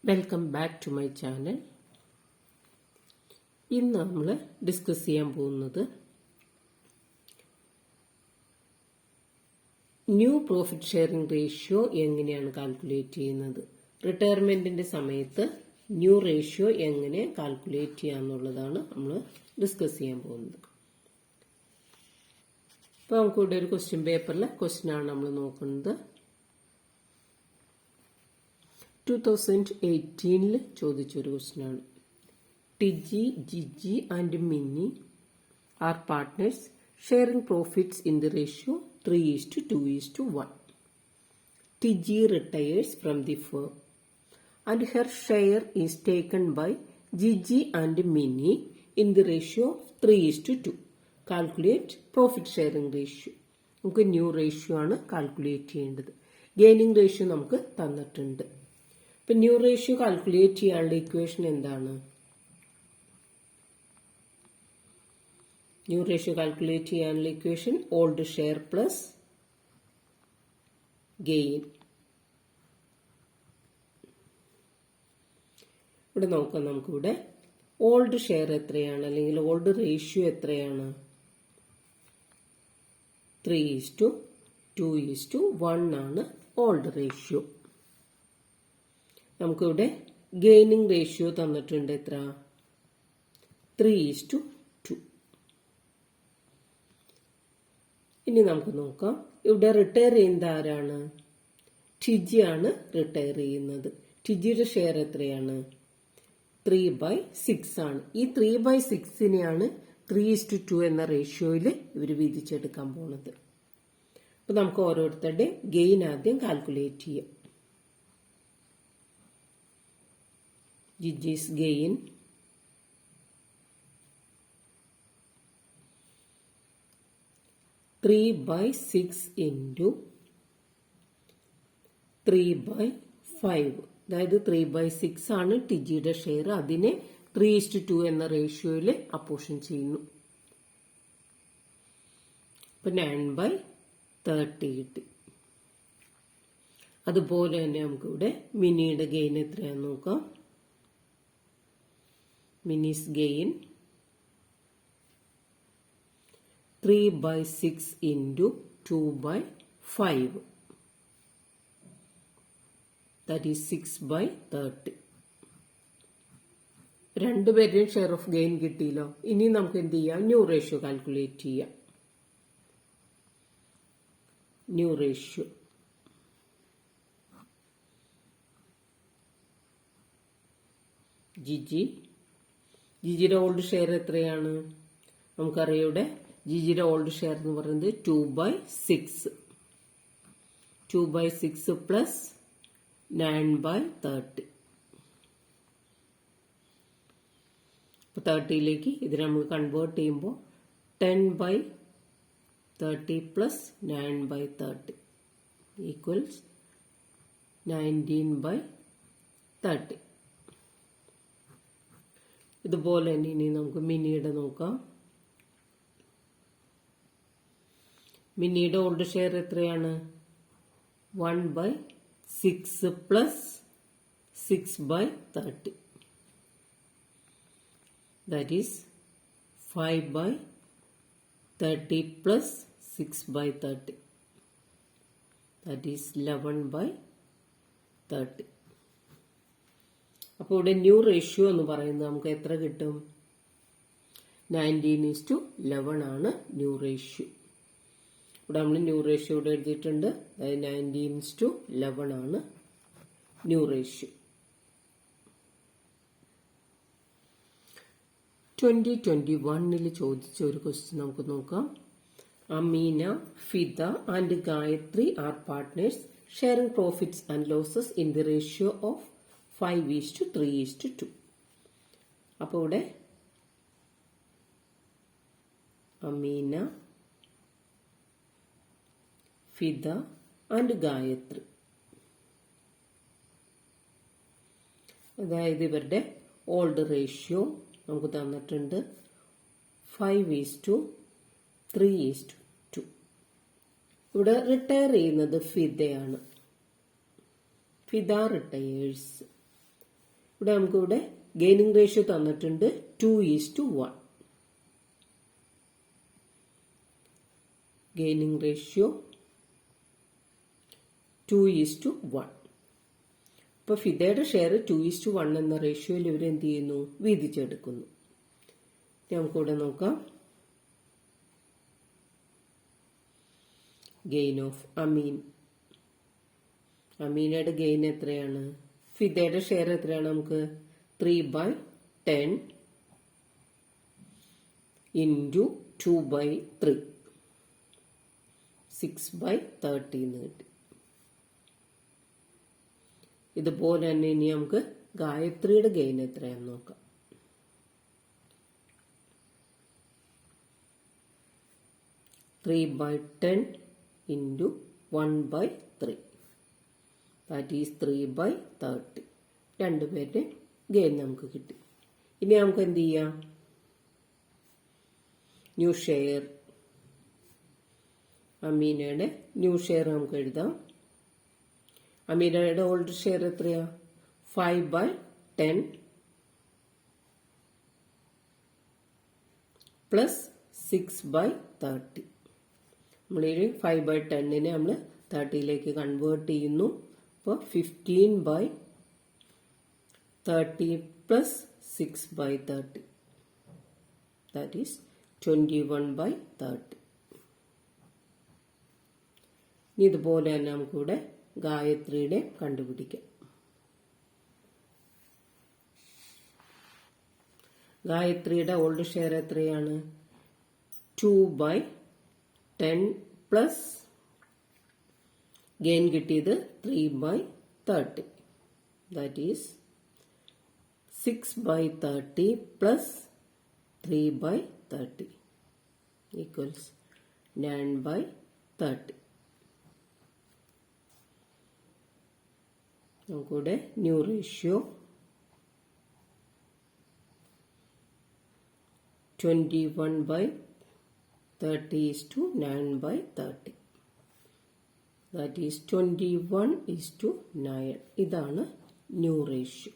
Welcome back to my channel. ഇന്ന് നമ്മൾ discuss ചെയ്യാൻ പോകുന്നത് ന്യൂ പ്രോഫിറ്റ് ഷെയറിംഗ് റേഷ്യോ എങ്ങനെയാണ് കാൽക്കുലേറ്റ് ചെയ്യുന്നത്, റിട്ടയർമെന്റിന്റെ സമയത്ത് ന്യൂ റേഷ്യോ എങ്ങനെ കാൽക്കുലേറ്റ് ചെയ്യാന്നുള്ളതാണ് നമ്മൾ ഡിസ്കസ് ചെയ്യാൻ പോകുന്നത്. അപ്പോൾ നമുക്കിവിടെ ഒരു ക്വസ്റ്റ്യൻ പേപ്പറിലെ ക്വസ്റ്റ്യൻ ആണ് നമ്മൾ നോക്കുന്നത്. 2018 ചോദിച്ചൊരു ക്വസ്റ്റ്യൻ ആണ്. Tiji, Jiji and Minni are partners sharing profits in the ratio 3:2:1. Tiji retires from the firm and her share is taken by Gigi and Minnie in the ratio 3:2. Calculate profit sharing ratio. നമുക്ക് new ratio ആണ് calculate ചെയ്യേണ്ടത്. Gaining ratio നമുക്ക് തന്നിട്ടുണ്ട്. ഇപ്പൊ new ratio calculate ചെയ്യാനുള്ള equation എന്താണ്? New ratio calculate ചെയ്യാനുള്ള equation old share plus gain. ഇവിടെ നോക്കാം. നമുക്കിവിടെ ഓൾഡ് ഷെയർ എത്രയാണ്, അല്ലെങ്കിൽ ഓൾഡ് റേഷ്യോ എത്രയാണ്? 3:2:1 ആണ് ഓൾഡ് റേഷ്യോ. നമുക്കിവിടെ ഗെയിനിങ് റേഷ്യോ തന്നിട്ടുണ്ട്. എത്ര? 3:2. ഇനി നമുക്ക് നോക്കാം. ഇവിടെ റിട്ടയർ ചെയ്യുന്നത് ആരാണ്? ടിജി ആണ് റിട്ടയർ ചെയ്യുന്നത്. ടിജിയുടെ ഷെയർ എത്രയാണ്? 3/6 ആണ്. ഈ 3/6നെയാണ് 3:2 എന്ന റേഷ്യോയിൽ ഇവർ വീതിച്ചെടുക്കാൻ പോണത്. അപ്പൊ നമുക്ക് ഓരോരുത്തരുടെ ഗെയിൻ ആദ്യം കാൽക്കുലേറ്റ് ചെയ്യാം. ജിജി's gain (3/6 into 3/5). അതായത് 3/6 ആണ് ടിജിയുടെ ഷെയർ. അതിനെ 3:2 എന്ന റേഷ്യോയിൽ അപ്പോർഷൻ ചെയ്യുന്നു. അപ്പൊ 9/30 കിട്ടി. അതുപോലെ തന്നെ നമുക്കിവിടെ മിനിയുടെ ഗെയിൻ എത്രയാന്ന് നോക്കാം. Minnie's gain 3/6 into 2/5. That is 6/30. രണ്ടുപേരുടെയും ഷെയർ ഓഫ് ഗെയിൻ കിട്ടിയല്ലോ. ഇനി നമുക്ക് എന്ത് ചെയ്യാം? ന്യൂ റേഷ്യോ കാൽക്കുലേറ്റ് ചെയ്യാം. ന്യൂ റേഷ്യോ ജിജിയുടെ ഓൾഡ് ഷെയർ എത്രയാണ്? നമുക്കറിയാം. ഇവിടെ ജിജിയുടെ ഓൾഡ് ഷെയർ എന്ന് പറയുന്നത് 2/6. 2/6 പ്ലസ് 9/30. അപ്പൊ 30ലേക്ക് ഇതിനെ നമ്മൾ കൺവേർട്ട് ചെയ്യുമ്പോൾ 10/30 പ്ലസ് 9/30 ഈക്വൽസ് 19/30. ഇതുപോലെ തന്നെ ഇനി നമുക്ക് മിനിയുടെ നോക്കാം. മിനിയുടെ ഓൾഡ് ഷെയർ എത്രയാണ്? 1/6 plus 6/30. That is 5/30 plus 6/30. That is 11/30. അപ്പോൾ ഇവിടെ ന്യൂ റേഷ്യോ എന്ന് പറയുന്നത് നമുക്ക് എത്ര കിട്ടും? 19:11 ആണ് ന്യൂ റേഷ്യോ. ഇവിടെ നമ്മൾ ന്യൂ റേഷ്യോ ഇവിടെ എഴുതിയിട്ടുണ്ട്. അതായത് 19:11 ആണ് ന്യൂ റേഷ്യോ. 2021 ചോദിച്ച ഒരു ക്വസ്റ്റ്യൻ നമുക്ക് നോക്കാം. Amina, Fida and Gayathri are partners sharing profits and losses in the ratio of 5:3:2. അപ്പോൾ ഇവിടെ അമീന, ഫിദ ആൻഡ് ഗായത്രി, അതായത് ഇവരുടെ ഓൾഡ് റേഷ്യോ നമുക്ക് തന്നിട്ടുണ്ട് 5:3:2. ഇവിടെ റിട്ടയർ ചെയ്യുന്നത് ഫിദയാണ്. ഫിദ റിട്ടയേഴ്സ്. ഇവിടെ നമുക്കിവിടെ ഗെയിനിങ് റേഷ്യോ തന്നിട്ടുണ്ട് 2:1. Gaining ratio 2:1. അപ്പോൾ ഫിദയുടെ ഷെയർ 2:1 എന്ന റേഷ്യോയിൽ ഇവർ എന്ത് ചെയ്യുന്നു, വീതിച്ചെടുക്കുന്നു. നമുക്കിവിടെ നോക്കാം. Gain of Ameen. അമീനയുടെ ഗെയിൻ എത്രയാണ്? ഫിദയുടെ ഷെയർ എത്രയാണ്? നമുക്ക് 3/10 ഇൻറ്റു 2/3 6/30 എന്ന് കിട്ടി. ഇതുപോലെ തന്നെ ഇനി നമുക്ക് ഗായത്രിയുടെ ഗെയിൻ എത്രയാണെന്ന് നോക്കാം. (3/10 ഇൻറ്റു 1/3) ദാറ്റ് ഈസ് 3/30. രണ്ടുപേരുടെ ഗെയിൻ നമുക്ക് കിട്ടി. ഇനി നമുക്ക് എന്ത് ചെയ്യാം? New share. അമീനയുടെ ന്യൂ ഷെയർ നമുക്ക് എഴുതാം. അമീനയുടെ ഓൾഡ് ഷെയർ എത്രയാ? 5/10 പ്ലസ് 6/30. നമ്മളൊരു 5/10 നമ്മൾ 30ലേക്ക് കൺവേർട്ട് ചെയ്യുന്നു. അപ്പോൾ 15/30 പ്ലസ് 6/30 ദാറ്റ് ഈസ് 21/30. ഇതുപോലെ തന്നെ നമുക്കിവിടെ ഗായത്രിയുടെ കണ്ടുപിടിക്കാം. ഗായത്രിയുടെ ഓൾഡ് ഷെയർ എത്രയാണ്? 2/10 പ്ലസ് ഗെയിൻ കിട്ടിയത് 3/30 ദാറ്റ് ഈസ് 6/30 പ്ലസ് 3/30 ഈക്വൽസ് 9/30. നമുക്കിവിടെ ന്യൂ റേഷ്യോ 21/30:9/30 ദാറ്റ് ഈസ് 21:9. ഇതാണ് ന്യൂ റേഷ്യോ.